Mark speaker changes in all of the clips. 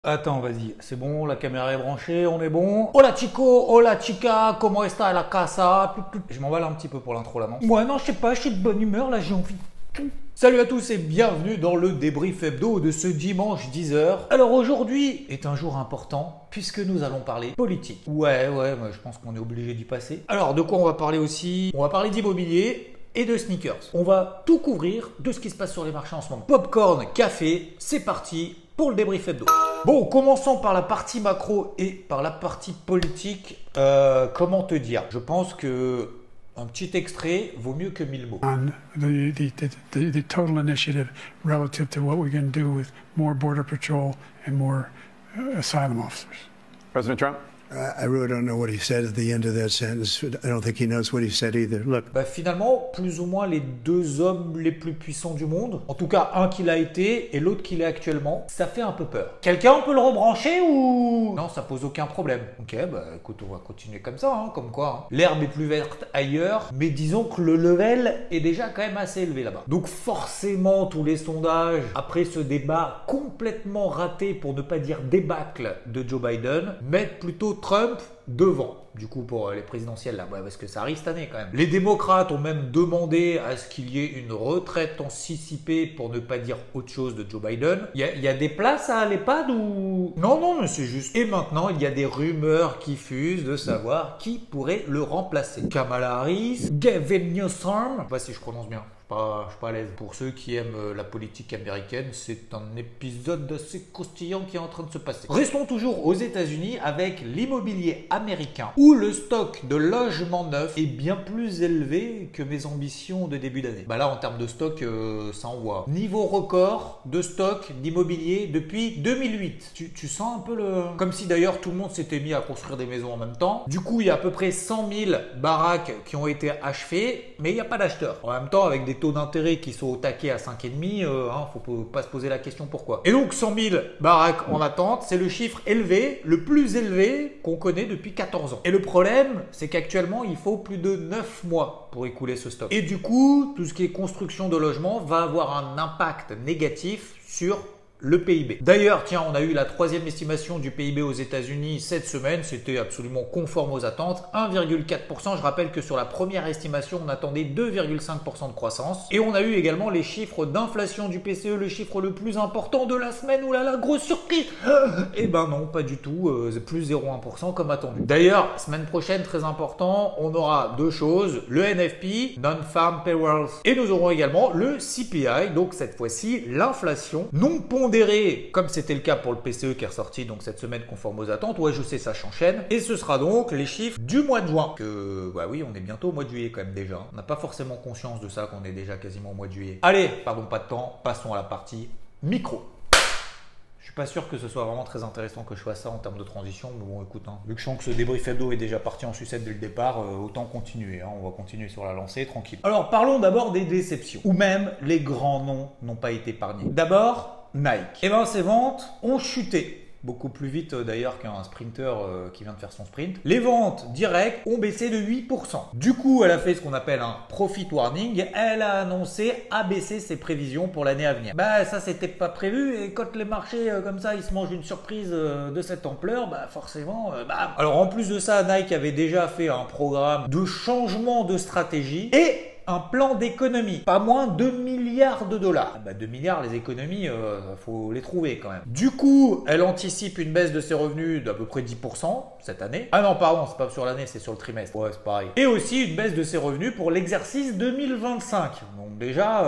Speaker 1: Attends, vas-y, c'est bon, la caméra est branchée, on est bon. Hola chico, hola chica, comment está la casa? Je m'emballe un petit peu pour l'intro là, non? Ouais, non, je sais pas, je suis de bonne humeur, là, j'ai envie de tout. Salut à tous et bienvenue dans le débrief hebdo de ce dimanche 10h. Alors aujourd'hui est un jour important puisque nous allons parler politique. Ouais, je pense qu'on est obligé d'y passer. Alors de quoi on va parler aussi? On va parler d'immobilier et de sneakers. On va tout couvrir de ce qui se passe sur les marchés en ce moment. Popcorn, café, c'est parti pour le débrief hebdo. Bon, commençons par la partie macro et par la partie politique. Comment te dire? Je pense que un petit extrait vaut mieux que 1000 mots.
Speaker 2: On the total initiative relative to what we're going to do with more border patrol and more asylum officers.
Speaker 3: President Trump?
Speaker 4: I really don't know what he said at the end of that sentence. I don't think he knows what he said either. Look.
Speaker 1: Finalement, plus ou moins les deux hommes les plus puissants du monde, en tout cas un qui l'a été et l'autre qui l'est actuellement, ça fait un peu peur. Quelqu'un peut le rebrancher ou... Non, ça pose aucun problème. Ok, écoute, on va continuer comme ça, hein, comme quoi. Hein. L'herbe est plus verte ailleurs, mais disons que le level est déjà quand même assez élevé là-bas. Donc forcément, tous les sondages, après ce débat complètement raté, pour ne pas dire débâcle de Joe Biden, mettent plutôt Trump devant, du coup, pour les présidentielles là, parce que ça arrive cette année quand même. Les démocrates ont même demandé à ce qu'il y ait une retraite anticipée, pour ne pas dire autre chose, de Joe Biden. Il y a des places à l'EHPAD ou... Non, mais c'est juste. Et maintenant, il y a des rumeurs qui fusent de savoir qui pourrait le remplacer. Kamala Harris, Gavin Newsom, je sais pas si je prononce bien. Je suis pas à l'aise. Pour ceux qui aiment la politique américaine, c'est un épisode assez croustillant qui est en train de se passer. Restons toujours aux États-Unis avec l'immobilier américain, où le stock de logements neufs est bien plus élevé que mes ambitions de début d'année. Là, en termes de stock, ça envoie. Niveau record de stock d'immobilier depuis 2008. Tu sens un peu le... Comme si d'ailleurs tout le monde s'était mis à construire des maisons en même temps. Du coup, il y a à peu près 100 000 baraques qui ont été achevées, mais il n'y a pas d'acheteurs. En même temps, avec des taux d'intérêt qui sont au taquet à 5,5, faut pas se poser la question pourquoi. Et donc 100 000 baraques en attente, c'est le chiffre élevé, le plus élevé qu'on connaît depuis 14 ans. Et le problème, c'est qu'actuellement, il faut plus de 9 mois pour écouler ce stock. Et du coup, tout ce qui est construction de logements va avoir un impact négatif sur le PIB. D'ailleurs, tiens, on a eu la troisième estimation du PIB aux États-Unis cette semaine. C'était absolument conforme aux attentes. 1,4%. Je rappelle que sur la première estimation, on attendait 2,5% de croissance. Et on a eu également les chiffres d'inflation du PCE, le chiffre le plus important de la semaine. Ouh là là, grosse surprise! Eh ben non, pas du tout. Plus 0,1% comme attendu. D'ailleurs, semaine prochaine, très important, on aura deux choses. Le NFP, Non-Farm Payrolls. Et nous aurons également le CPI. Donc cette fois-ci, l'inflation non pondérée, comme c'était le cas pour le PCE qui est ressorti donc cette semaine conforme aux attentes. Ouais, je sais, ça s'enchaîne. Et ce sera donc les chiffres du mois de juin. Que, oui, on est bientôt au mois de juillet quand même déjà. On n'a pas forcément conscience de ça, qu'on est déjà quasiment au mois de juillet. Allez, pardon, pas de temps, passons à la partie micro. Je suis pas sûr que ce soit vraiment très intéressant que je fasse ça en termes de transition, mais bon, écoute, vu que je sens que ce débrief hebdo est déjà parti en sucette dès le départ, autant continuer. On va continuer sur la lancée, tranquille. Alors, parlons d'abord des déceptions, où même les grands noms n'ont pas été épargnés. D'abord, Nike. Ses ventes ont chuté. Beaucoup plus vite d'ailleurs qu'un sprinter qui vient de faire son sprint. Les ventes directes ont baissé de 8%. Du coup, elle a fait ce qu'on appelle un profit warning. Elle a annoncé abaisser ses prévisions pour l'année à venir. Ça, c'était pas prévu. Et quand les marchés comme ça, ils se mangent une surprise de cette ampleur, forcément, Alors en plus de ça, Nike avait déjà fait un programme de changement de stratégie et un plan d'économie, pas moins de 2 milliards de dollars. 2 milliards, les économies, faut les trouver quand même. Du coup, elle anticipe une baisse de ses revenus d'à peu près 10% cette année. Ah non, pardon, c'est pas sur l'année, c'est sur le trimestre. Ouais, c'est pareil. Et aussi une baisse de ses revenus pour l'exercice 2025. Donc déjà,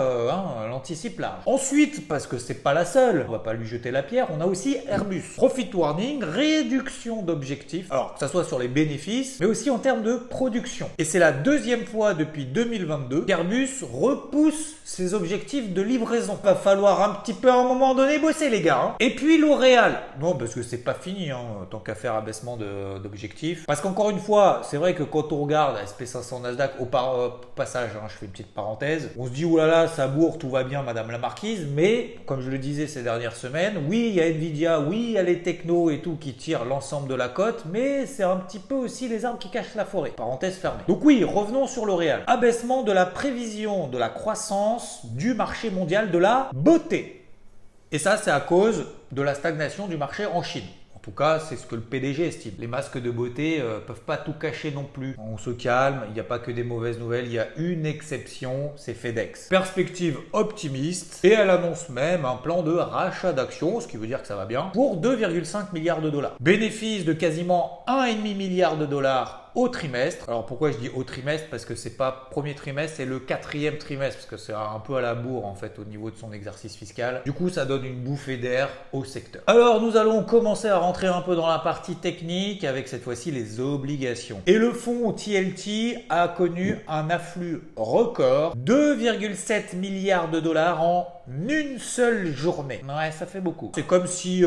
Speaker 1: elle anticipe large. Ensuite, parce que c'est pas la seule, on va pas lui jeter la pierre, on a aussi Airbus. Profit warning, réduction d'objectifs, alors que ça soit sur les bénéfices, mais aussi en termes de production. Et c'est la deuxième fois depuis 2022 qu'Airbus repousse ses objectifs de livraison. Va falloir un petit peu à un moment donné bosser les gars. Et puis L'Oréal. Non, parce que c'est pas fini, tant qu'à faire abaissement d'objectifs. Parce qu'encore une fois, c'est vrai que quand on regarde SP500 Nasdaq, au passage, je fais une petite parenthèse, on se dit oulala, ça bourre, tout va bien madame la marquise, mais comme je le disais ces dernières semaines, oui, il y a Nvidia, oui, il y a les technos et tout qui tirent l'ensemble de la cote, mais c'est un petit peu aussi les arbres qui cachent la forêt. Parenthèse fermée. Donc oui, revenons sur L'Oréal. Abaissement de la prévision de la croissance du marché mondial de la beauté. Et ça, c'est à cause de la stagnation du marché en Chine. En tout cas, c'est ce que le PDG estime. Les masques de beauté peuvent pas tout cacher non plus. On se calme, il n'y a pas que des mauvaises nouvelles, il y a une exception, c'est FedEx. Perspective optimiste, et elle annonce même un plan de rachat d'actions, ce qui veut dire que ça va bien, pour 2,5 milliards de dollars. Bénéfice de quasiment 1,5 milliard de dollars au trimestre. Alors pourquoi je dis au trimestre? Parce que c'est pas premier trimestre, c'est le 4e trimestre, parce que c'est un peu à la bourre en fait au niveau de son exercice fiscal. Du coup, ça donne une bouffée d'air au secteur. Alors nous allons commencer à rentrer un peu dans la partie technique avec cette fois-ci les obligations. Et le fonds TLT a connu un afflux record, 2,7 milliards de dollars en une seule journée. Ouais, ça fait beaucoup. C'est comme si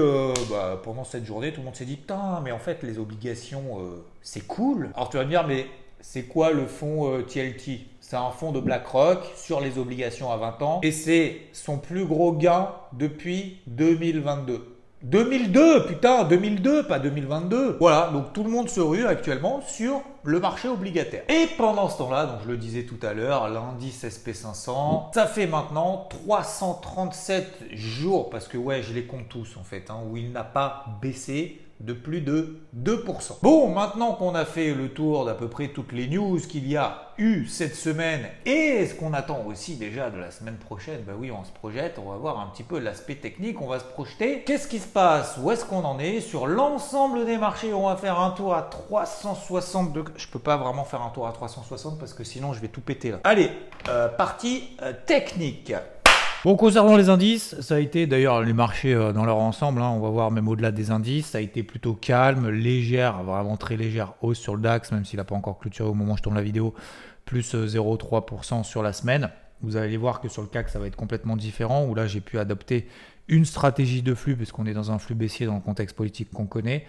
Speaker 1: pendant cette journée, tout le monde s'est dit putain, mais en fait les obligations c'est cool. Alors tu vas me dire, mais c'est quoi le fonds TLT? C'est un fonds de BlackRock sur les obligations à 20 ans et c'est son plus gros gain depuis 2022. 2002, putain, 2002, pas 2022. Voilà, donc tout le monde se rue actuellement sur le marché obligataire. Et pendant ce temps-là, donc je le disais tout à l'heure, l'indice SP500, ça fait maintenant 337 jours, parce que ouais, je les compte tous en fait, où il n'a pas baissé de plus de 2%. Bon, maintenant qu'on a fait le tour d'à peu près toutes les news qu'il y a eu cette semaine et ce qu'on attend aussi déjà de la semaine prochaine, bah oui, on se projette, on va voir un petit peu l'aspect technique, on va se projeter. Qu'est-ce qui se passe? Où est-ce qu'on en est sur l'ensemble des marchés? On va faire un tour à 360 degrés. Je peux pas vraiment faire un tour à 360 parce que sinon je vais tout péter là. Allez, partie technique. Bon, concernant les indices, ça a été d'ailleurs les marchés dans leur ensemble, on va voir même au-delà des indices, ça a été plutôt calme, légère, vraiment très légère hausse sur le DAX, même s'il n'a pas encore clôturé au moment où je tourne la vidéo, plus 0,3% sur la semaine. Vous allez voir que sur le CAC, ça va être complètement différent, où là j'ai pu adopter une stratégie de flux, puisqu'on est dans un flux baissier dans le contexte politique qu'on connaît.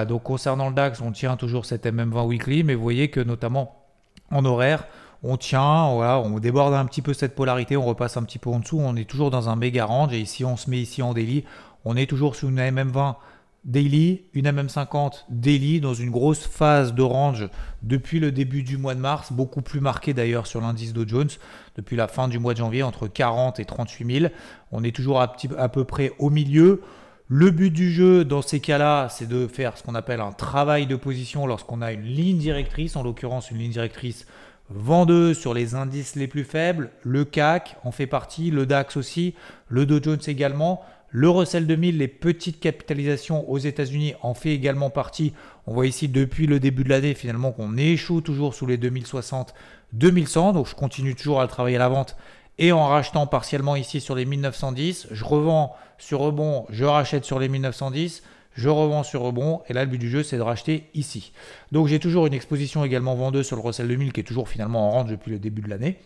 Speaker 1: Donc concernant le DAX, on tient toujours cette MM20 weekly, mais vous voyez que notamment en horaire, on tient, voilà, on déborde un petit peu cette polarité, on repasse un petit peu en dessous, on est toujours dans un méga range et ici on se met ici en daily, on est toujours sous une MM20 daily, une MM50 daily dans une grosse phase de range depuis le début du mois de mars, beaucoup plus marqué d'ailleurs sur l'indice Dow Jones depuis la fin du mois de janvier, entre 40 et 38 000, on est toujours à peu près au milieu. Le but du jeu dans ces cas-là, c'est de faire ce qu'on appelle un travail de position lorsqu'on a une ligne directrice, en l'occurrence une ligne directrice vendeuse sur les indices les plus faibles, le CAC en fait partie, le DAX aussi, le Dow Jones également, le Russell 2000, les petites capitalisations aux États-Unis en fait également partie. On voit ici depuis le début de l'année finalement qu'on échoue toujours sous les 2060, 2100, donc je continue toujours à travailler à la vente et en rachetant partiellement ici sur les 1910, je revends sur rebond, je rachète sur les 1910, je revends sur rebond et là le but du jeu c'est de racheter ici. Donc j'ai toujours une exposition également vendeuse sur le Russell 2000 qui est toujours finalement en range depuis le début de l'année.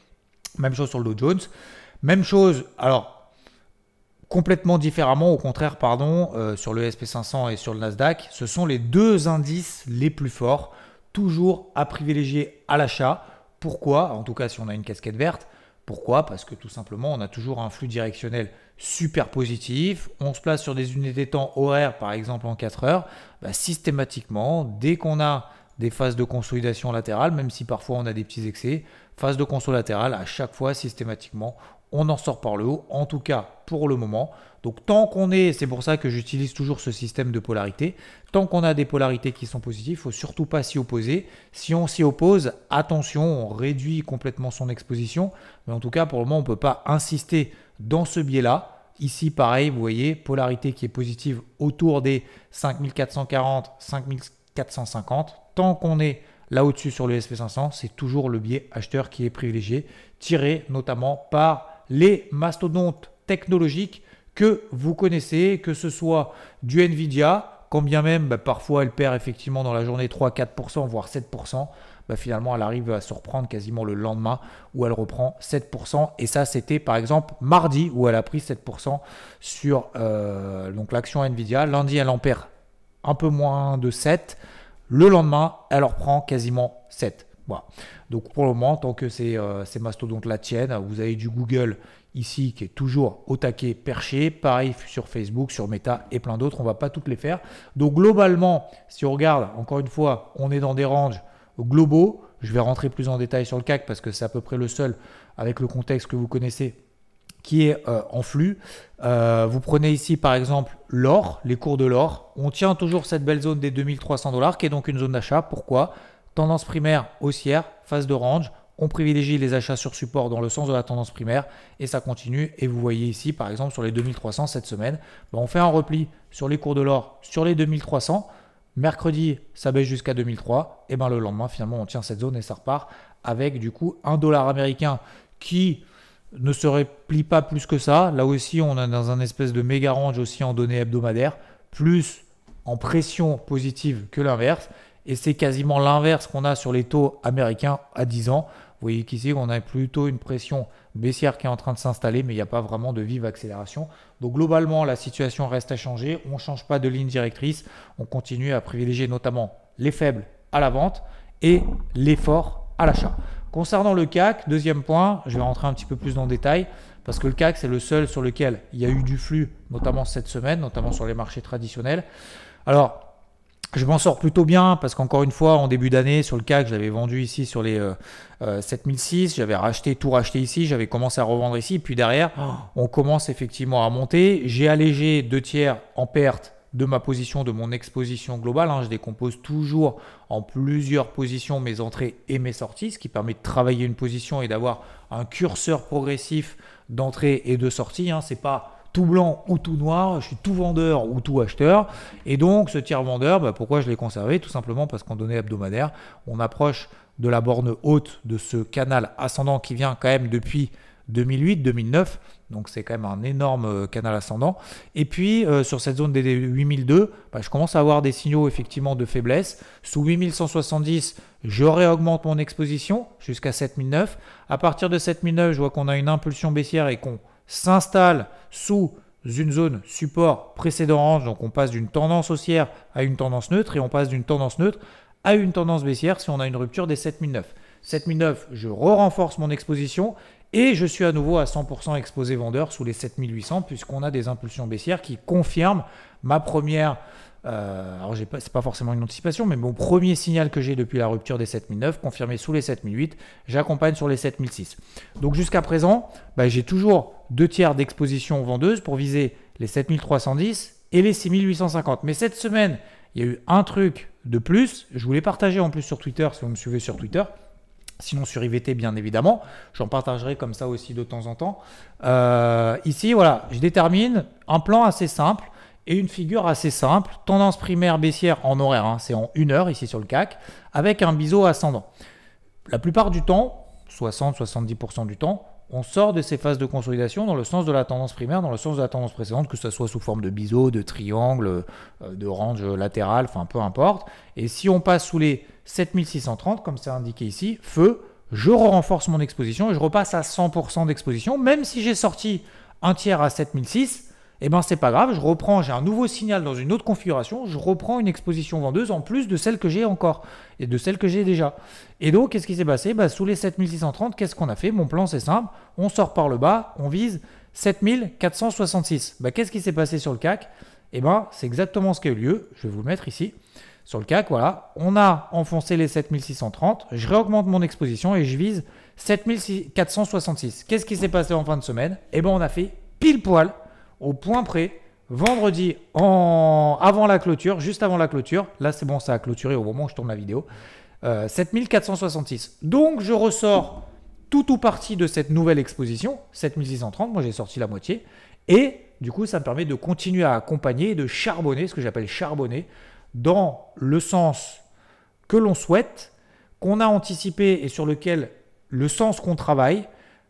Speaker 1: Même chose sur le Dow Jones. Même chose, alors complètement différemment au contraire sur le SP500 et sur le Nasdaq. Ce sont les deux indices les plus forts, toujours à privilégier à l'achat. Pourquoi? En tout cas si on a une casquette verte. Pourquoi? Parce que tout simplement, on a toujours un flux directionnel super positif. On se place sur des unités de temps horaires, par exemple en 4 heures. Systématiquement, dès qu'on a des phases de consolidation latérale, même si parfois on a des petits excès, phase de conso latérale, à chaque fois, systématiquement, on en sort par le haut, en tout cas pour le moment. Donc tant qu'on est, c'est pour ça que j'utilise toujours ce système de polarité, tant qu'on a des polarités qui sont positives, il ne faut surtout pas s'y opposer. Si on s'y oppose, attention, on réduit complètement son exposition, mais en tout cas pour le moment on ne peut pas insister dans ce biais-là. Ici pareil, vous voyez, polarité qui est positive autour des 5440, 5450, tant qu'on est là au-dessus sur le SP500, c'est toujours le biais acheteur qui est privilégié, tiré notamment par les mastodontes technologiques que vous connaissez, que ce soit du Nvidia, quand bien même parfois elle perd effectivement dans la journée 3-4%, voire 7%, finalement elle arrive à se reprendre quasiment le lendemain où elle reprend 7%. Et ça c'était par exemple mardi où elle a pris 7% sur donc l'action Nvidia. Lundi elle en perd un peu moins de 7%. Le lendemain elle reprend quasiment 7%. Voilà. Donc pour le moment, tant que ces mastodontes la tiennent, vous avez du Google ici qui est toujours au taquet perché, pareil sur Facebook, sur Meta et plein d'autres, on ne va pas toutes les faire. Donc globalement, si on regarde, encore une fois, on est dans des ranges globaux. Je vais rentrer plus en détail sur le CAC parce que c'est à peu près le seul avec le contexte que vous connaissez qui est en flux. Vous prenez ici par exemple l'or, les cours de l'or. On tient toujours cette belle zone des 2300 $, qui est donc une zone d'achat. Pourquoi? Tendance primaire haussière, phase de range. On privilégie les achats sur support dans le sens de la tendance primaire et ça continue. Et vous voyez ici, par exemple, sur les 2300 cette semaine, on fait un repli sur les cours de l'or sur les 2300. Mercredi, ça baisse jusqu'à 2003. Et le lendemain, finalement, on tient cette zone et ça repart avec du coup un dollar américain qui ne se replie pas plus que ça. Là aussi, on est dans un espèce de méga range aussi en données hebdomadaires, plus en pression positive que l'inverse. Et c'est quasiment l'inverse qu'on a sur les taux américains à 10 ans. Vous voyez qu'ici, on a plutôt une pression baissière qui est en train de s'installer, mais il n'y a pas vraiment de vive accélération. Donc globalement, la situation reste à changer. On ne change pas de ligne directrice. On continue à privilégier notamment les faibles à la vente et les forts à l'achat. Concernant le CAC, deuxième point, je vais rentrer un petit peu plus dans le détail, parce que le CAC, c'est le seul sur lequel il y a eu du flux, notamment cette semaine, notamment sur les marchés traditionnels. Alors, je m'en sors plutôt bien parce qu'encore une fois, en début d'année, sur le CAC, je l'avais vendu ici sur les 7006. J'avais tout racheté ici. J'avais commencé à revendre ici. Puis derrière, on commence effectivement à monter. J'ai allégé 2/3 en perte de ma position, de mon exposition globale. Je décompose toujours en plusieurs positions mes entrées et mes sorties, ce qui permet de travailler une position et d'avoir un curseur progressif d'entrée et de sortie. C'est pas tout blanc ou tout noir, je suis tout vendeur ou tout acheteur. Et donc, ce tiers vendeur, pourquoi je l'ai conservé? Tout simplement parce qu'en données hebdomadaires, on approche de la borne haute de ce canal ascendant qui vient quand même depuis 2008-2009. Donc, c'est quand même un énorme canal ascendant. Et puis, sur cette zone des 8002, je commence à avoir des signaux effectivement de faiblesse. Sous 8170, je réaugmente mon exposition jusqu'à 7009. À partir de 7009, je vois qu'on a une impulsion baissière et qu'on s'installe sous une zone support précédent range. Donc, on passe d'une tendance haussière à une tendance neutre et on passe d'une tendance neutre à une tendance baissière si on a une rupture des 7009. 7009, je renforce mon exposition et je suis à nouveau à 100% exposé vendeur sous les 7800 puisqu'on a des impulsions baissières qui confirment ma première... alors, ce n'est pas forcément une anticipation, mais mon premier signal que j'ai depuis la rupture des 7009, confirmé sous les 7008, j'accompagne sur les 7006. Donc, jusqu'à présent, j'ai toujours 2/3 d'exposition vendeuse pour viser les 7310 et les 6850. Mais cette semaine, il y a eu un truc de plus. Je voulais partager en plus sur Twitter, si vous me suivez sur Twitter. Sinon sur IVT, bien évidemment. J'en partagerai comme ça aussi de temps en temps. Ici, voilà, je détermine un plan assez simple et une figure assez simple. Tendance primaire baissière en horaire, c'est en 1 heure ici sur le CAC, avec un biseau ascendant. La plupart du temps, 60-70% du temps, on sort de ces phases de consolidation dans le sens de la tendance primaire, dans le sens de la tendance précédente, que ce soit sous forme de biseau, de triangle, de range latéral, enfin peu importe. Et si on passe sous les 7630, comme c'est indiqué ici, feu, je renforce mon exposition et je repasse à 100% d'exposition, même si j'ai sorti un tiers à 7006. C'est pas grave, je reprends, j'ai un nouveau signal dans une autre configuration, je reprends une exposition vendeuse en plus de celle que j'ai encore et de celle que j'ai déjà. Et donc, qu'est-ce qui s'est passé? Sous les 7630, qu'est-ce qu'on a fait? Mon plan, c'est simple, on sort par le bas, on vise 7466. Qu'est-ce qui s'est passé sur le CAC? C'est exactement ce qui a eu lieu, je vais vous le mettre ici. Sur le CAC, voilà, on a enfoncé les 7630, je réaugmente mon exposition et je vise 7466. Qu'est-ce qui s'est passé en fin de semaine? On a fait pile poil au point près, vendredi avant la clôture, juste avant la clôture. Là, c'est bon, ça a clôturé au moment où je tourne la vidéo. 7466. Donc, je ressors tout ou partie de cette nouvelle exposition, 7630. Moi, j'ai sorti la moitié. Et du coup, ça me permet de continuer à accompagner, de charbonner, ce que j'appelle charbonner, dans le sens que l'on souhaite, qu'on a anticipé et sur lequel le sens qu'on travaille,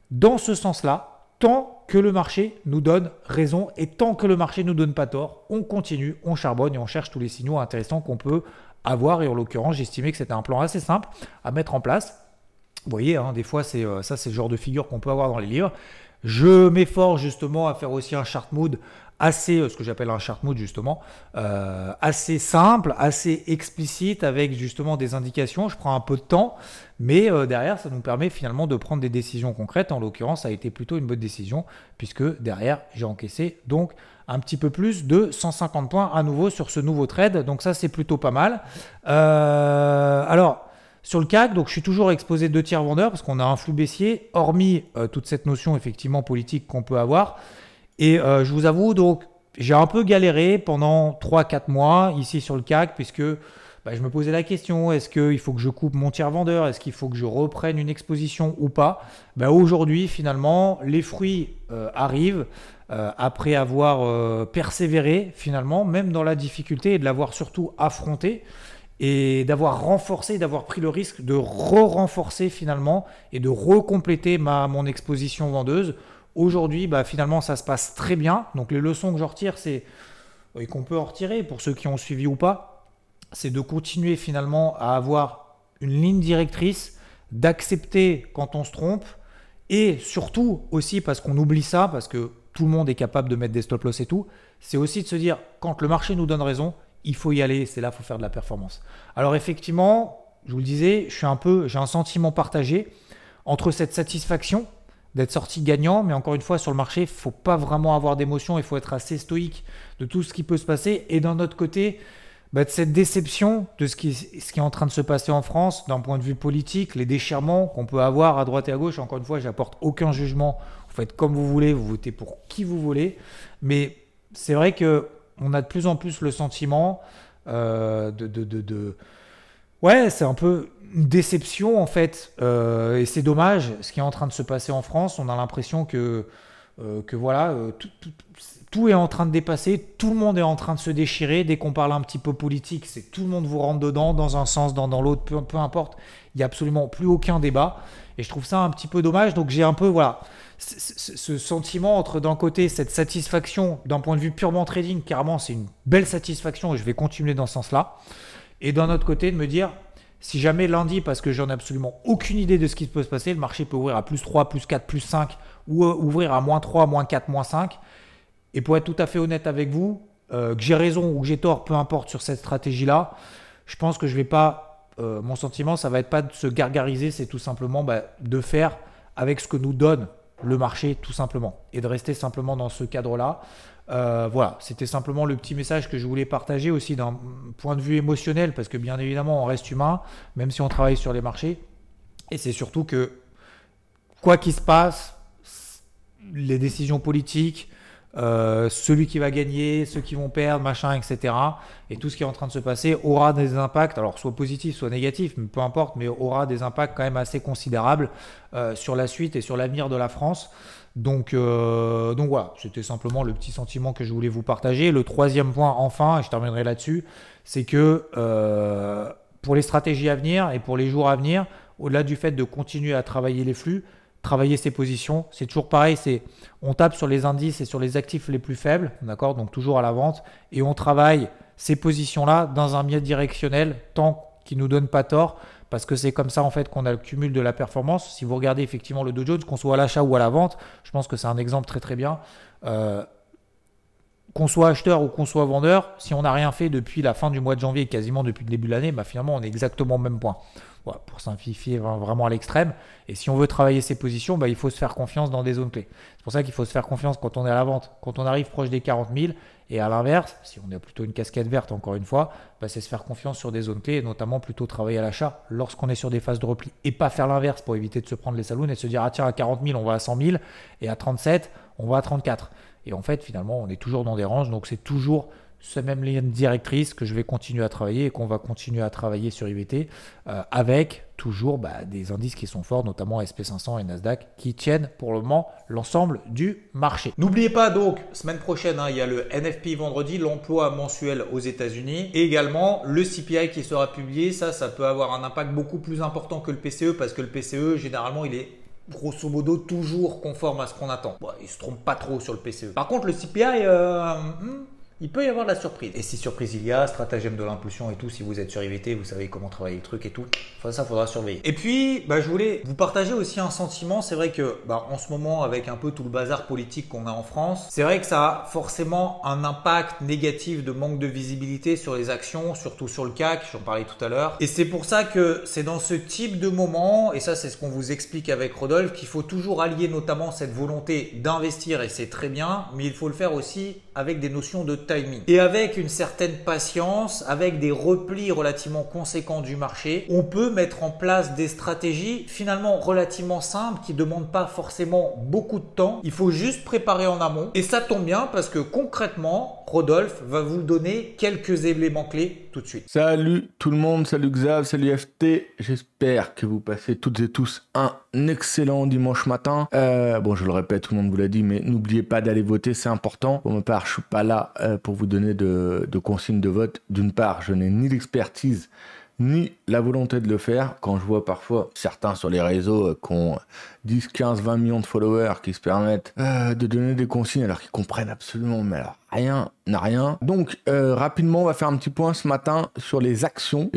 Speaker 1: dans ce sens-là, tant que le marché nous donne raison et tant que le marché ne nous donne pas tort, on continue, on charbonne et on cherche tous les signaux intéressants qu'on peut avoir. Et en l'occurrence, j'estimais que c'était un plan assez simple à mettre en place. Vous voyez, des fois, c'est le genre de figure qu'on peut avoir dans les livres. Je m'efforce justement à faire aussi un chart mood assez, ce que j'appelle un chart mood justement, assez simple, assez explicite avec justement des indications. Je prends un peu de temps, mais derrière, ça nous permet finalement de prendre des décisions concrètes. En l'occurrence, ça a été plutôt une bonne décision puisque derrière, j'ai encaissé donc un petit peu plus de 150 points à nouveau sur ce nouveau trade. Donc ça, c'est plutôt pas mal. Alors, Sur le CAC, donc je suis toujours exposé 2 tiers vendeurs parce qu'on a un flux baissier, hormis toute cette notion effectivement politique qu'on peut avoir. Et je vous avoue, donc j'ai un peu galéré pendant 3-4 mois ici sur le CAC puisque je me posais la question, est-ce qu'il faut que je coupe mon tiers vendeur? Est-ce qu'il faut que je reprenne une exposition ou pas? Aujourd'hui, finalement, les fruits arrivent après avoir persévéré finalement, même dans la difficulté et de l'avoir surtout affronté. Et d'avoir renforcé, d'avoir pris le risque de renforcer finalement et de recompléter mon exposition vendeuse. Aujourd'hui, finalement, ça se passe très bien. Donc les leçons que je retire, c'est, et qu'on peut en retirer pour ceux qui ont suivi ou pas, c'est de continuer finalement à avoir une ligne directrice, d'accepter quand on se trompe et surtout aussi parce qu'on oublie ça, parce que tout le monde est capable de mettre des stop-loss et tout, c'est aussi de se dire quand le marché nous donne raison, il faut y aller, c'est là, il faut faire de la performance. Alors effectivement, je vous le disais, j'ai un sentiment partagé entre cette satisfaction d'être sorti gagnant, mais encore une fois, sur le marché, il ne faut pas vraiment avoir d'émotion, il faut être assez stoïque de tout ce qui peut se passer. Et d'un autre côté, de cette déception de ce qui est en train de se passer en France, d'un point de vue politique, les déchirements qu'on peut avoir à droite et à gauche. Encore une fois, j'apporte aucun jugement, vous faites comme vous voulez, vous votez pour qui vous voulez. Mais c'est vrai que on a de plus en plus le sentiment ouais, c'est un peu une déception en fait. Et c'est dommage ce qui est en train de se passer en France. On a l'impression que voilà, tout est en train de dépasser. Tout le monde est en train de se déchirer. Dès qu'on parle un petit peu politique, c'est tout le monde vous rentre dedans, dans un sens, dans l'autre, peu importe. Il n'y a absolument plus aucun débat. Et je trouve ça un petit peu dommage. Donc j'ai un peu, voilà, ce sentiment entre d'un côté cette satisfaction d'un point de vue purement trading, carrément c'est une belle satisfaction et je vais continuer dans ce sens-là. Et d'un autre côté de me dire, si jamais lundi, parce que j'en ai absolument aucune idée de ce qui peut se passer, le marché peut ouvrir à plus 3, plus 4, plus 5 ou ouvrir à moins 3, moins 4, moins 5. Et pour être tout à fait honnête avec vous, que j'ai raison ou que j'ai tort, peu importe sur cette stratégie-là, je pense que je vais pas, mon sentiment, ça va être pas de se gargariser, c'est tout simplement de faire avec ce que nous donne le marché tout simplement et de rester simplement dans ce cadre-là. Voilà, c'était simplement le petit message que je voulais partager aussi d'un point de vue émotionnel parce que bien évidemment on reste humain même si on travaille sur les marchés et c'est surtout que quoi qu'il se passe, les décisions politiques, celui qui va gagner, ceux qui vont perdre, machin, etc. Et tout ce qui est en train de se passer aura des impacts, alors soit positifs, soit négatifs, mais peu importe, mais aura des impacts quand même assez considérables sur la suite et sur l'avenir de la France. Donc voilà, c'était simplement le petit sentiment que je voulais vous partager. Le troisième point, enfin, et je terminerai là-dessus, c'est que pour les stratégies à venir et pour les jours à venir, au-delà du fait de continuer à travailler les flux, travailler ses positions, c'est toujours pareil, on tape sur les indices et sur les actifs les plus faibles, d'accord, donc toujours à la vente, et on travaille ces positions-là dans un biais directionnel tant qu'ils ne nous donnent pas tort, parce que c'est comme ça en fait qu'on a le cumul de la performance. Si vous regardez effectivement le Dow Jones, qu'on soit à l'achat ou à la vente, je pense que c'est un exemple très très bien. Qu'on soit acheteur ou qu'on soit vendeur, si on n'a rien fait depuis la fin du mois de janvier, quasiment depuis le début de l'année, finalement on est exactement au même point. Voilà, pour simplifier vraiment à l'extrême. Et si on veut travailler ses positions, il faut se faire confiance dans des zones clés. C'est pour ça qu'il faut se faire confiance quand on est à la vente, quand on arrive proche des 40 000. Et à l'inverse, si on a plutôt une casquette verte, encore une fois, c'est se faire confiance sur des zones clés et notamment plutôt travailler à l'achat lorsqu'on est sur des phases de repli et pas faire l'inverse pour éviter de se prendre les saloons et de se dire ah tiens à 40 000 on va à 100 000 et à 37 on va à 34. Et en fait finalement on est toujours dans des ranges, donc c'est toujours cette même ligne directrice que je vais continuer à travailler et qu'on va continuer à travailler sur IVT avec toujours des indices qui sont forts, notamment SP500 et Nasdaq qui tiennent pour le moment l'ensemble du marché. N'oubliez pas donc, semaine prochaine, il y a le NFP vendredi, l'emploi mensuel aux États-Unis et également le CPI qui sera publié. Ça peut avoir un impact beaucoup plus important que le PCE parce que le PCE, généralement, il est grosso modo toujours conforme à ce qu'on attend. Il ne se trompe pas trop sur le PCE. Par contre, le CPI, il peut y avoir de la surprise. Et si surprise il y a, stratagème de l'impulsion et tout, si vous êtes sur IVT, vous savez comment travailler le truc et tout. Ça, faudra surveiller. Et puis, je voulais vous partager aussi un sentiment. C'est vrai que en ce moment, avec un peu tout le bazar politique qu'on a en France, c'est vrai que ça a forcément un impact négatif de manque de visibilité sur les actions, surtout sur le CAC, j'en parlais tout à l'heure. Et c'est pour ça que c'est dans ce type de moment, et ça c'est ce qu'on vous explique avec Rodolphe, qu'il faut toujours allier notamment cette volonté d'investir, et c'est très bien, mais il faut le faire aussi avec des notions de timing. Et avec une certaine patience, avec des replis relativement conséquents du marché, on peut mettre en place des stratégies finalement relativement simples qui ne demandent pas forcément beaucoup de temps. Il faut juste préparer en amont. Et ça tombe bien parce que concrètement, Rodolphe va vous donner quelques éléments clés tout de suite.
Speaker 3: Salut tout le monde, salut Xav, salut FT. J'espère que vous passez toutes et tous un excellent dimanche matin. Bon, je le répète, tout le monde vous l'a dit, mais n'oubliez pas d'aller voter, c'est important. Pour ma part, je suis pas là pour vous donner de consignes de vote. D'une part, je n'ai ni l'expertise ni la volonté de le faire. Quand je vois parfois certains sur les réseaux qui ont 10, 15, 20 millions de followers qui se permettent de donner des consignes alors qu'ils comprennent absolument mais alors rien. Donc rapidement on va faire un petit point ce matin sur les actions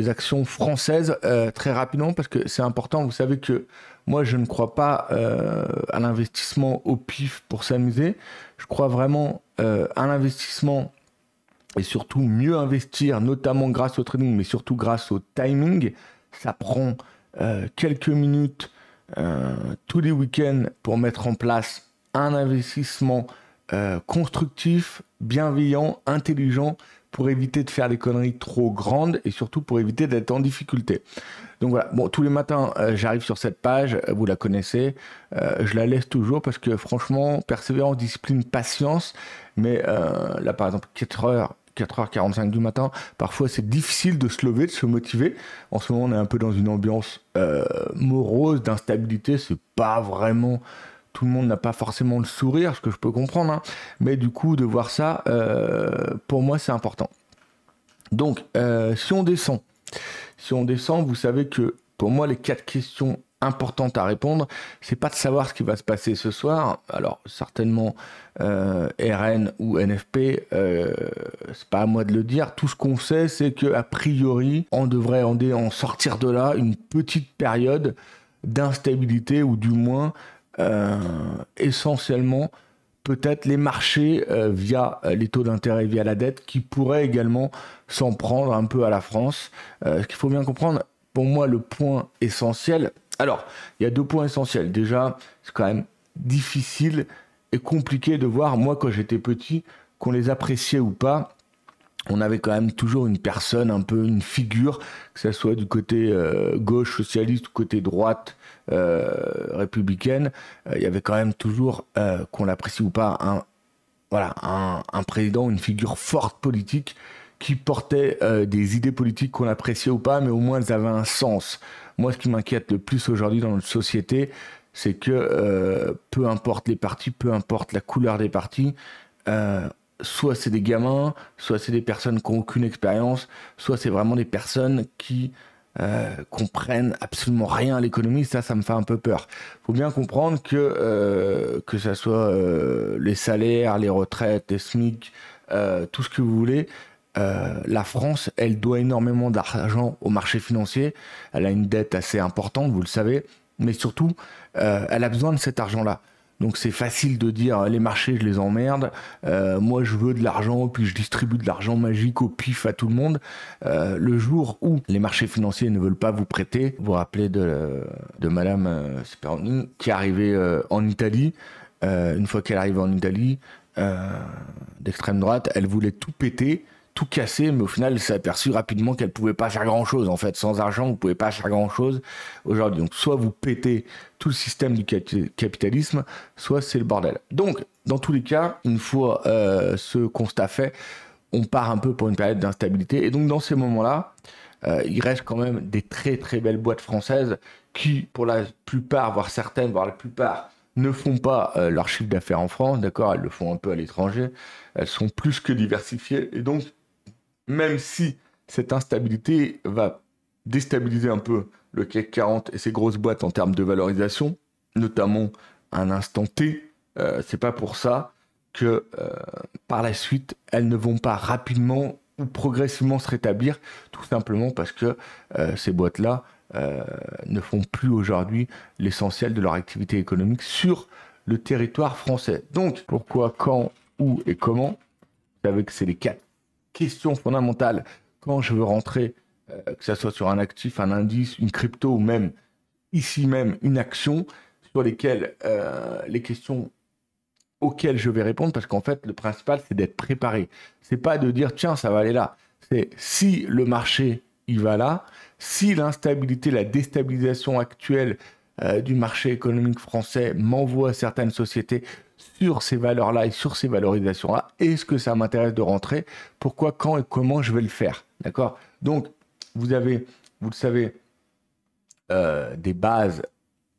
Speaker 3: françaises très rapidement parce que c'est important. Vous savez que moi je ne crois pas à l'investissement au pif pour s'amuser. Je crois vraiment à l'investissement et surtout mieux investir, notamment grâce au trading, mais surtout grâce au timing. Ça prend quelques minutes tous les week-ends pour mettre en place un investissement constructif, bienveillant, intelligent, pour éviter de faire des conneries trop grandes et surtout pour éviter d'être en difficulté. Donc voilà, bon, tous les matins, j'arrive sur cette page, vous la connaissez, je la laisse toujours parce que franchement, persévérance, discipline, patience, mais là par exemple, 4h45 du matin, parfois c'est difficile de se lever, de se motiver. En ce moment, on est un peu dans une ambiance morose, d'instabilité, c'est pas vraiment... Tout le monde n'a pas forcément le sourire, ce que je peux comprendre, hein. Mais du coup, de voir ça, pour moi, c'est important. Donc, si on descend, vous savez que pour moi, les 4 questions importantes à répondre, c'est pas de savoir ce qui va se passer ce soir. Alors, certainement, RN ou NFP, c'est pas à moi de le dire. Tout ce qu'on sait, c'est que a priori, on devrait en sortir de là une petite période d'instabilité ou du moins essentiellement peut-être les marchés via les taux d'intérêt, via la dette, qui pourraient également s'en prendre un peu à la France. Ce qu'il faut bien comprendre, pour moi, le point essentiel... Alors, il y a 2 points essentiels. Déjà, c'est quand même difficile et compliqué de voir, moi, quand j'étais petit, qu'on les appréciait ou pas. On avait quand même toujours une personne, un peu une figure, que ce soit du côté gauche socialiste ou côté droite républicaine. Il y avait quand même toujours, qu'on l'apprécie ou pas, un président, une figure forte politique qui portait des idées politiques qu'on appréciait ou pas, mais au moins elles avaient un sens. Moi, ce qui m'inquiète le plus aujourd'hui dans notre société, c'est que peu importe les partis, peu importe la couleur des partis, soit c'est des gamins, soit c'est des personnes qui n'ont aucune expérience, soit c'est vraiment des personnes qui comprennent absolument rien à l'économie. Ça me fait un peu peur. Il faut bien comprendre que ça soit les salaires, les retraites, les SMIC, tout ce que vous voulez, la France, elle doit énormément d'argent au marché financier. Elle a une dette assez importante, vous le savez, mais surtout, elle a besoin de cet argent-là. Donc c'est facile de dire les marchés je les emmerde, moi je veux de l'argent puis je distribue de l'argent magique au pif à tout le monde. Le jour où les marchés financiers ne veulent pas vous prêter, vous vous rappelez de Madame Speroni qui est arrivée en Italie. Une fois qu'elle est arrivée en Italie, d'extrême droite, elle voulait tout péter, tout casser, mais au final elle s'est aperçue rapidement qu'elle pouvait pas faire grand chose. En fait, sans argent vous pouvez pas faire grand chose aujourd'hui. Donc soit vous pétez tout le système du capitalisme, soit c'est le bordel. Donc dans tous les cas, une fois ce constat fait, on part un peu pour une période d'instabilité. Et donc dans ces moments-là, il reste quand même des très très belles boîtes françaises qui, pour la plupart, voire certaines, voire la plupart, ne font pas leur chiffre d'affaires en France, d'accord, elles le font un peu à l'étranger, elles sont plus que diversifiées, et donc même si cette instabilité va déstabiliser un peu le CAC 40 et ses grosses boîtes en termes de valorisation, notamment à un instant T, c'est pas pour ça que par la suite, elles ne vont pas rapidement ou progressivement se rétablir, tout simplement parce que ces boîtes-là ne font plus aujourd'hui l'essentiel de leur activité économique sur le territoire français. Donc, pourquoi, quand, où et comment? Vous savez que c'est les 4 questions fondamentales quand je veux rentrer, que ce soit sur un actif, un indice, une crypto ou même, ici même, une action, sur lesquelles les questions auxquelles je vais répondre, parce qu'en fait, le principal, c'est d'être préparé. C'est pas de dire, tiens, ça va aller là. C'est si le marché, il va là, si l'instabilité, la déstabilisation actuelle du marché économique français m'envoie certaines sociétés sur ces valeurs-là et sur ces valorisations-là, est-ce que ça m'intéresse de rentrer? Pourquoi, quand et comment je vais le faire? D'accord? Donc, vous avez, vous le savez, des bases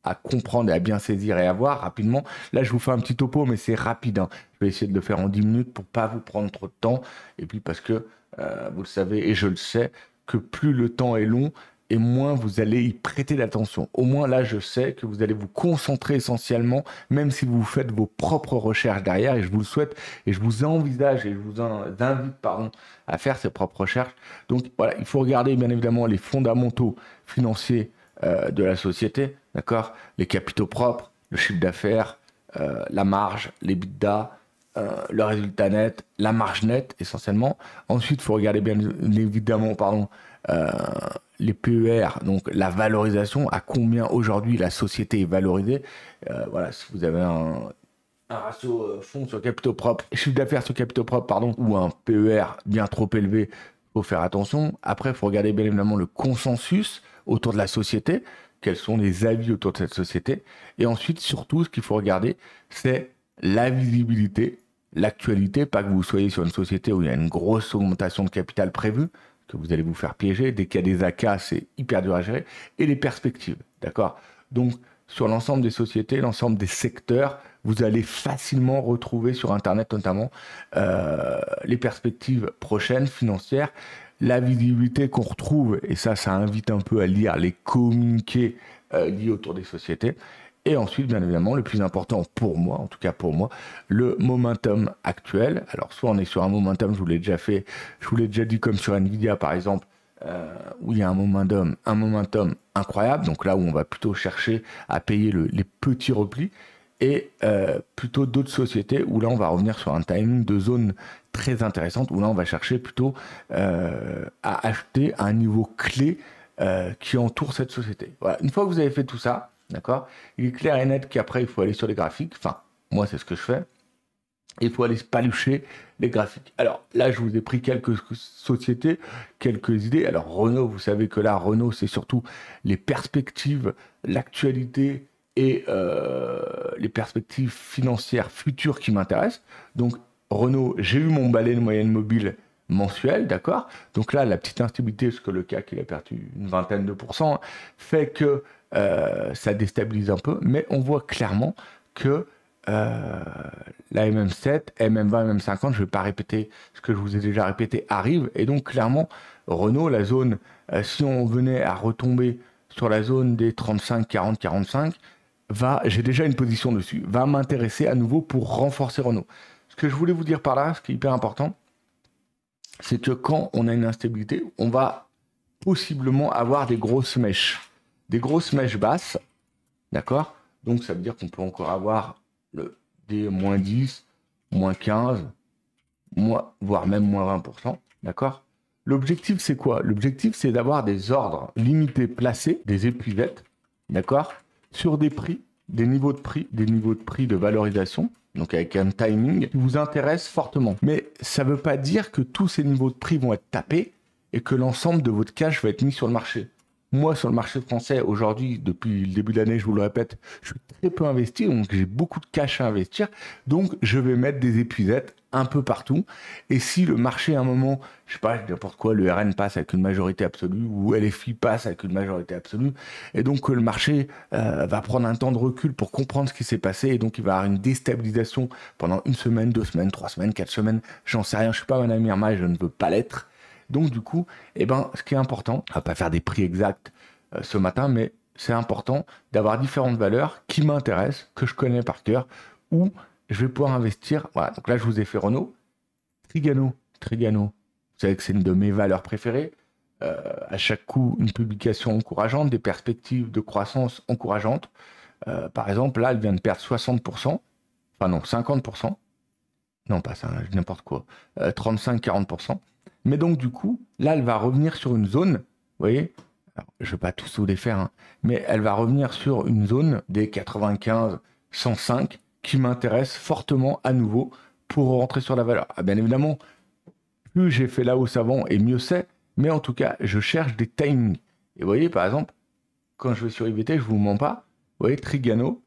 Speaker 3: à comprendre et à bien saisir et à voir rapidement. Là, je vous fais un petit topo, mais c'est rapide, hein. Je vais essayer de le faire en 10 minutes pour pas vous prendre trop de temps. Et puis parce que, vous le savez, et je le sais, que plus le temps est long, et moins vous allez y prêter d'attention. Au moins, là, je sais que vous allez vous concentrer essentiellement, même si vous faites vos propres recherches derrière, et je vous le souhaite, et je vous envisage, et je vous invite, pardon, à faire ces propres recherches. Donc, voilà, il faut regarder, bien évidemment, les fondamentaux financiers de la société, d'accord? Les capitaux propres, le chiffre d'affaires, la marge, les l'EBITDA, le résultat net, la marge nette essentiellement. Ensuite, il faut regarder bien évidemment les PER, donc la valorisation, à combien aujourd'hui la société est valorisée. Voilà, si vous avez un ratio fonds sur capitaux propres, chiffre d'affaires sur capitaux propres, pardon, ou un PER bien trop élevé, il faut faire attention. Après, il faut regarder bien évidemment le consensus autour de la société, quels sont les avis autour de cette société. Et ensuite, surtout, ce qu'il faut regarder, c'est la visibilité, l'actualité, pas que vous soyez sur une société où il y a une grosse augmentation de capital prévue, que vous allez vous faire piéger. Dès qu'il y a des AK, c'est hyper dur à gérer. Et les perspectives, d'accord? Donc, sur l'ensemble des sociétés, l'ensemble des secteurs, vous allez facilement retrouver sur Internet notamment les perspectives prochaines financières, la visibilité qu'on retrouve, et ça invite un peu à lire les communiqués liés autour des sociétés. Et ensuite, bien évidemment, le plus important pour moi, en tout cas pour moi, le momentum actuel. Alors, soit on est sur un momentum, je vous l'ai déjà dit, comme sur Nvidia par exemple, où il y a un momentum incroyable, donc là où on va plutôt chercher à payer les petits replis, et plutôt d'autres sociétés où là on va revenir sur un timing de zone très intéressante, où là on va chercher plutôt à acheter à un niveau clé qui entoure cette société. Voilà. Une fois que vous avez fait tout ça, d'accord, il est clair et net qu'après il faut aller sur les graphiques, enfin moi c'est ce que je fais, il faut aller se palucher les graphiques. Alors là je vous ai pris quelques sociétés, quelques idées. Alors Renault, vous savez que là Renault c'est surtout les perspectives, l'actualité et les perspectives financières futures qui m'intéressent. Donc Renault, j'ai eu mon balai de moyenne mobile mensuel, d'accord? Donc là, la petite instabilité, parce que le CAC il a perdu une vingtaine de %, fait que ça déstabilise un peu, mais on voit clairement que la MM7, MM20, MM50, je ne vais pas répéter ce que je vous ai déjà répété, arrive, et donc clairement, Renault, la zone, si on venait à retomber sur la zone des 35, 40, 45, j'ai déjà une position dessus, va m'intéresser à nouveau pour renforcer Renault. Ce que je voulais vous dire par là, ce qui est hyper important, c'est que quand on a une instabilité, on va possiblement avoir des grosses mèches basses, d'accord? Donc ça veut dire qu'on peut encore avoir des moins 10, moins 15, voire même moins 20%, d'accord? L'objectif c'est quoi? L'objectif c'est d'avoir des ordres limités placés, des épuisettes, d'accord? Sur des prix, des niveaux de prix de valorisation, donc avec un timing qui vous intéresse fortement. Mais ça ne veut pas dire que tous ces niveaux de prix vont être tapés et que l'ensemble de votre cash va être mis sur le marché. Moi, sur le marché français, aujourd'hui, depuis le début de l'année, je vous le répète, je suis très peu investi, donc j'ai beaucoup de cash à investir. Donc, je vais mettre des épuisettes un peu partout. Et si le marché, à un moment, je sais pas, n'importe quoi, le RN passe avec une majorité absolue ou LFI passe avec une majorité absolue, et donc le marché va prendre un temps de recul pour comprendre ce qui s'est passé, et donc il va y avoir une déstabilisation pendant 1 semaine, 2 semaines, 3 semaines, 4 semaines, j'en sais rien, je suis pas Madame Irma et je ne veux pas l'être. Donc du coup, ce qui est important, on va pas faire des prix exacts ce matin, mais c'est important d'avoir différentes valeurs qui m'intéressent, que je connais par cœur, où je vais pouvoir investir. Voilà, donc là je vous ai fait Renault, Trigano, vous savez que c'est une de mes valeurs préférées. À chaque coup, une publication encourageante, des perspectives de croissance encourageantes. Par exemple, là, elle vient de perdre 60%, enfin non, 50%, non pas ça, n'importe quoi, 35-40%. Mais donc du coup, là, elle va revenir sur une zone, vous voyez, alors, je ne vais pas tous vous les faire, hein, mais elle va revenir sur une zone des 95, 105, qui m'intéressent fortement à nouveau pour rentrer sur la valeur. Ah, bien évidemment, plus j'ai fait la hausse avant et mieux c'est, mais en tout cas, je cherche des timings. Et vous voyez, par exemple, quand je vais sur IVT, je ne vous mens pas, vous voyez, Trigano,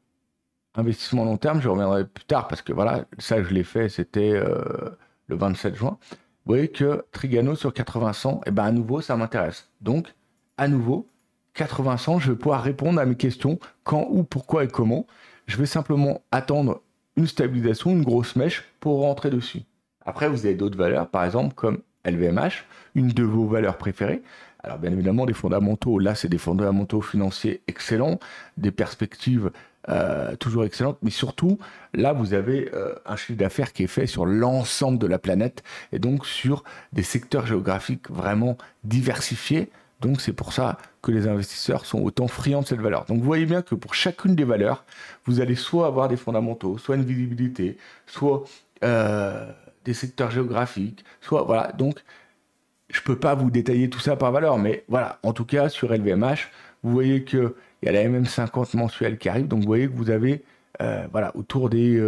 Speaker 3: investissement long terme, je reviendrai plus tard parce que voilà, ça je l'ai fait, c'était le 27 juin. Vous voyez que Trigano sur 80-100, et ben à nouveau, ça m'intéresse. Donc, à nouveau, 80-100, je vais pouvoir répondre à mes questions, quand, où, pourquoi et comment. Je vais simplement attendre une stabilisation, une grosse mèche pour rentrer dessus. Après, vous avez d'autres valeurs, par exemple, comme LVMH, une de vos valeurs préférées. Alors, bien évidemment, des fondamentaux, là, c'est des fondamentaux financiers excellents, des perspectives toujours excellentes, mais surtout, là, vous avez un chiffre d'affaires qui est fait sur l'ensemble de la planète, et donc sur des secteurs géographiques vraiment diversifiés. Donc, c'est pour ça que les investisseurs sont autant friands de cette valeur. Donc, vous voyez bien que pour chacune des valeurs, vous allez soit avoir des fondamentaux, soit une visibilité, soit des secteurs géographiques, soit, voilà, donc, je ne peux pas vous détailler tout ça par valeur, mais voilà, en tout cas, sur LVMH, vous voyez qu'il y a la MM50 mensuelle qui arrive, donc vous voyez que vous avez voilà, autour des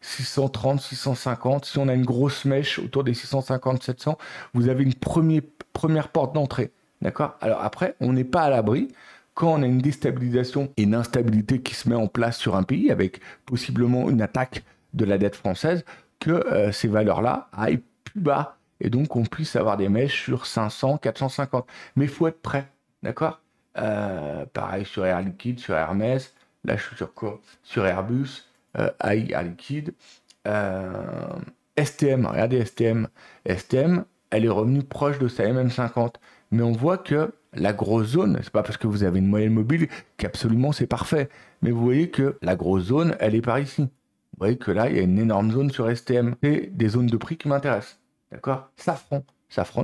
Speaker 3: 630, 650, si on a une grosse mèche autour des 650, 700, vous avez une première porte d'entrée, d'accord? Alors après, on n'est pas à l'abri, quand on a une déstabilisation et une instabilité qui se met en place sur un pays, avec possiblement une attaque de la dette française, que ces valeurs-là aillent plus bas, et donc on puisse avoir des mèches sur 500, 450. Mais il faut être prêt, d'accord? Pareil sur Air Liquide, sur Hermès, là je suis sur quoi? Sur Airbus, AI Air Liquide, STM, regardez STM. STM, elle est revenue proche de sa MM50. Mais on voit que la grosse zone, c'est pas parce que vous avez une moyenne mobile qu'absolument c'est parfait. Mais vous voyez que la grosse zone, elle est par ici. Vous voyez que là, il y a une énorme zone sur STM. C'est des zones de prix qui m'intéressent. D'accord? Safran,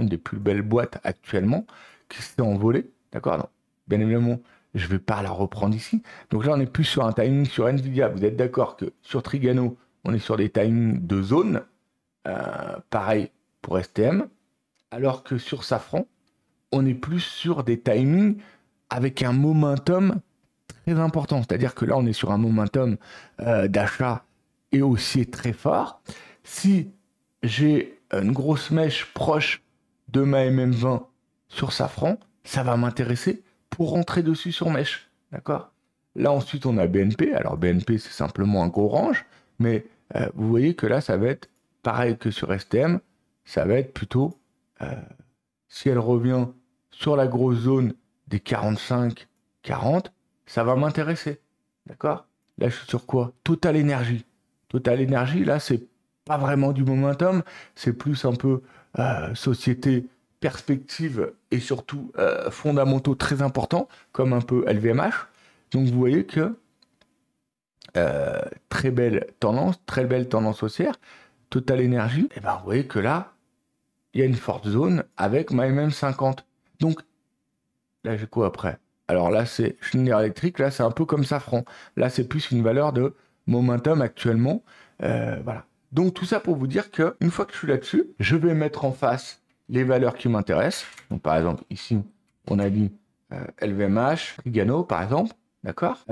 Speaker 3: une des plus belles boîtes actuellement, qui s'est envolée. D'accord? Donc, bien évidemment, je ne vais pas la reprendre ici. Donc là, on est plus sur un timing sur Nvidia. Vous êtes d'accord que sur Trigano, on est sur des timings de zone. Pareil pour STM. Alors que sur Safran, on est plus sur des timings avec un momentum très important. C'est-à-dire que là, on est sur un momentum d'achat et haussier très fort. Si j'ai une grosse mèche proche de ma MM20 sur Safran, ça va m'intéresser pour rentrer dessus sur mèche. D'accord? Là, ensuite, on a BNP. Alors, BNP, c'est simplement un gros range. Mais vous voyez que là, ça va être pareil que sur STM. Ça va être plutôt, si elle revient sur la grosse zone des 45, 40, ça va m'intéresser. D'accord? Là, je suis sur quoi? Total Energy. Total Energy, là, c'est pas vraiment du momentum, c'est plus un peu société, perspective et surtout fondamentaux très importants, comme un peu LVMH. Donc vous voyez que très belle tendance haussière. Total Energy, et ben vous voyez que là, il y a une forte zone avec ma MM50. Donc là, j'ai quoi après? Alors là, c'est Schneider Electric, là, c'est un peu comme Safran. Là, c'est plus une valeur de momentum actuellement. Voilà. Donc tout ça pour vous dire qu'une fois que je suis là-dessus, je vais mettre en face les valeurs qui m'intéressent. Donc par exemple, ici, on a dit LVMH, Trigano, par exemple. D'accord?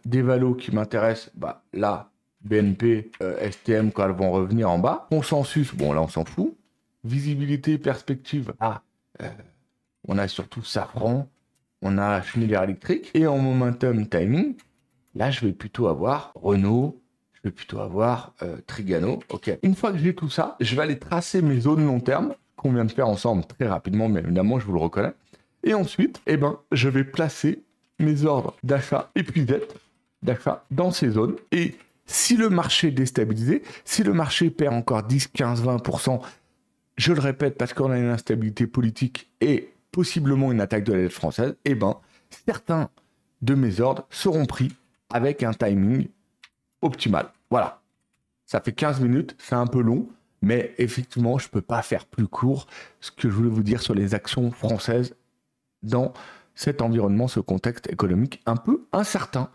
Speaker 3: Des valos qui m'intéressent, bah, là, BNP, STM, quand elles vont revenir en bas. Consensus, bon là, on s'en fout. Visibilité, perspective, on a surtout Safran, on a Schneider Electric. Et en momentum timing, là, je vais plutôt avoir Renault, je vais plutôt avoir Trigano. Ok. Une fois que j'ai tout ça, je vais aller tracer mes zones long terme qu'on vient de faire ensemble très rapidement, mais évidemment, je vous le reconnais. Et ensuite, eh ben, je vais placer mes ordres d'achat et puis d'achat dans ces zones. Et si le marché est déstabilisé, si le marché perd encore 10, 15, 20%, je le répète parce qu'on a une instabilité politique et possiblement une attaque de la dette française, eh ben, certains de mes ordres seront pris avec un timing optimal. Voilà. Ça fait 15 minutes, c'est un peu long, mais effectivement, je ne peux pas faire plus court ce que je voulais vous dire sur les actions françaises dans cet environnement, ce contexte économique un peu incertain.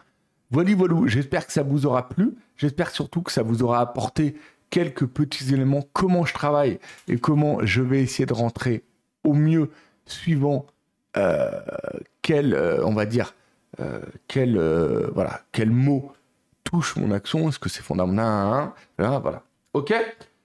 Speaker 3: Voilà, j'espère que ça vous aura plu. J'espère surtout que ça vous aura apporté quelques petits éléments, comment je travaille et comment je vais essayer de rentrer au mieux suivant quel mot touche mon action? Est-ce que c'est fondamental? Là, voilà. Ok.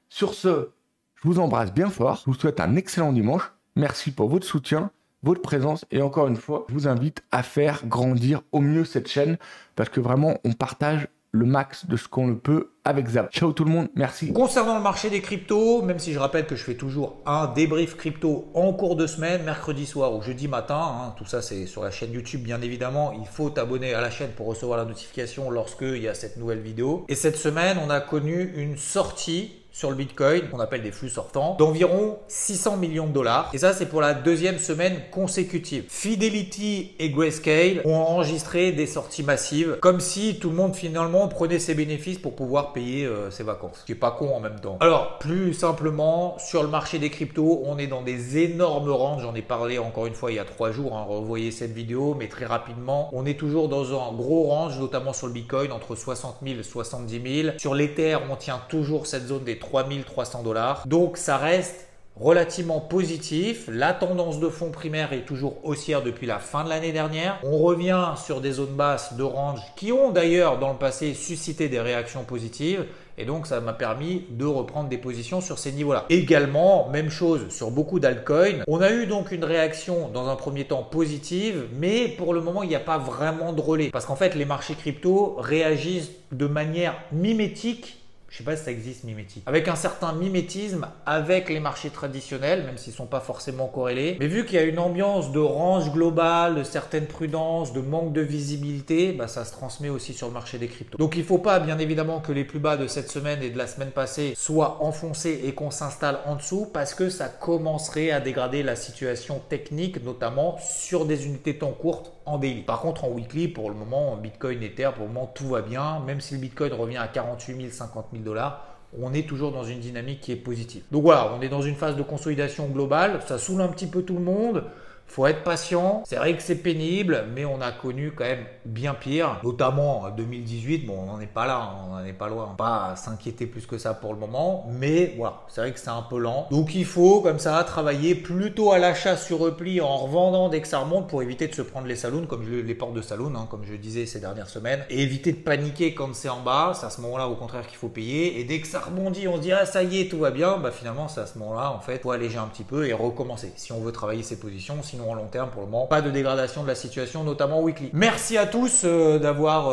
Speaker 3: Sur ce, je vous embrasse bien fort. Je vous souhaite un excellent dimanche. Merci pour votre soutien, votre présence. Et encore une fois, je vous invite à faire grandir au mieux cette chaîne parce que vraiment, on partage le max de ce qu'on le peut avec Xav. Ciao tout le monde, merci.
Speaker 1: Concernant le marché des cryptos, même si je rappelle que je fais toujours un débrief crypto en cours de semaine, mercredi soir ou jeudi matin, tout ça c'est sur la chaîne YouTube bien évidemment, il faut t'abonner à la chaîne pour recevoir la notification lorsqu'il y a cette nouvelle vidéo. Et cette semaine, on a connu une sortie sur le Bitcoin, qu'on appelle des flux sortants, d'environ 600 millions de dollars. Et ça, c'est pour la deuxième semaine consécutive. Fidelity et Grayscale ont enregistré des sorties massives, comme si tout le monde finalement prenait ses bénéfices pour pouvoir payer ses vacances. Ce qui est pas con en même temps. Alors, plus simplement, sur le marché des cryptos, on est dans des énormes ranges. J'en ai parlé encore une fois il y a 3 jours. Revoyez cette vidéo, mais très rapidement, on est toujours dans un gros range, notamment sur le Bitcoin, entre 60 000 et 70 000. Sur l'Ether, on tient toujours cette zone des 3300 $. Donc ça reste relativement positif. La tendance de fond primaire est toujours haussière depuis la fin de l'année dernière. On revient sur des zones basses de range qui ont d'ailleurs dans le passé suscité des réactions positives. Et donc, ça m'a permis de reprendre des positions sur ces niveaux-là. Également, même chose sur beaucoup d'altcoins. On a eu donc une réaction dans un premier temps positive, mais pour le moment, il n'y a pas vraiment de relais. Parce qu'en fait, les marchés crypto réagissent de manière mimétique. Je ne sais pas si ça existe mimétique. Avec un certain mimétisme avec les marchés traditionnels, même s'ils ne sont pas forcément corrélés. Mais vu qu'il y a une ambiance de range globale, de certaine prudence, de manque de visibilité, ça se transmet aussi sur le marché des cryptos. Donc il ne faut pas bien évidemment que les plus bas de cette semaine et de la semaine passée soient enfoncés et qu'on s'installe en dessous parce que ça commencerait à dégrader la situation technique, notamment sur des unités de temps courtes en daily. Par contre, en weekly, pour le moment, Bitcoin, Ether, pour le moment, tout va bien. Même si le Bitcoin revient à 48 000, 50 000 $, on est toujours dans une dynamique qui est positive. Donc voilà, on est dans une phase de consolidation globale. Ça saoule un petit peu tout le monde. Faut être patient. C'est vrai que c'est pénible, mais on a connu quand même bien pire, notamment en 2018. Bon, on n'en est pas là, on n'en est pas loin. Pas à s'inquiéter plus que ça pour le moment, mais voilà, c'est vrai que c'est un peu lent. Donc il faut comme ça travailler plutôt à l'achat sur repli en revendant dès que ça remonte pour éviter de se prendre les saloons, comme les portes de saloon, comme je disais ces dernières semaines, et éviter de paniquer quand c'est en bas. C'est à ce moment-là au contraire qu'il faut payer. Et dès que ça rebondit, on se dit ah ça y est, tout va bien. Finalement, c'est à ce moment-là en fait, faut alléger un petit peu et recommencer si on veut travailler ses positions. Sinon en long terme, pour le moment, pas de dégradation de la situation, notamment weekly. Merci à tous d'avoir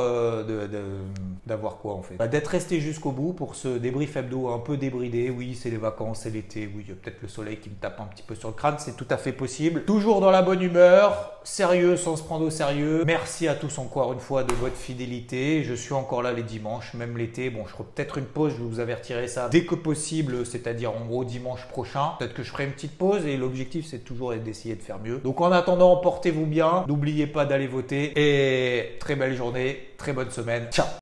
Speaker 1: quoi en fait, d'être resté jusqu'au bout pour ce débrief hebdo un peu débridé. Oui, c'est les vacances, c'est l'été. Oui, il y a peut-être le soleil qui me tape un petit peu sur le crâne, c'est tout à fait possible. Toujours dans la bonne humeur, sérieux sans se prendre au sérieux. Merci à tous encore une fois de votre fidélité. Je suis encore là les dimanches, même l'été. Bon, je ferai peut-être une pause, je vous avertirai ça dès que possible, c'est-à-dire en gros dimanche prochain. Peut-être que je ferai une petite pause et l'objectif c'est toujours d'essayer de faire mieux. Donc en attendant, portez-vous bien. N'oubliez pas d'aller voter et très belle journée, très bonne semaine. Ciao!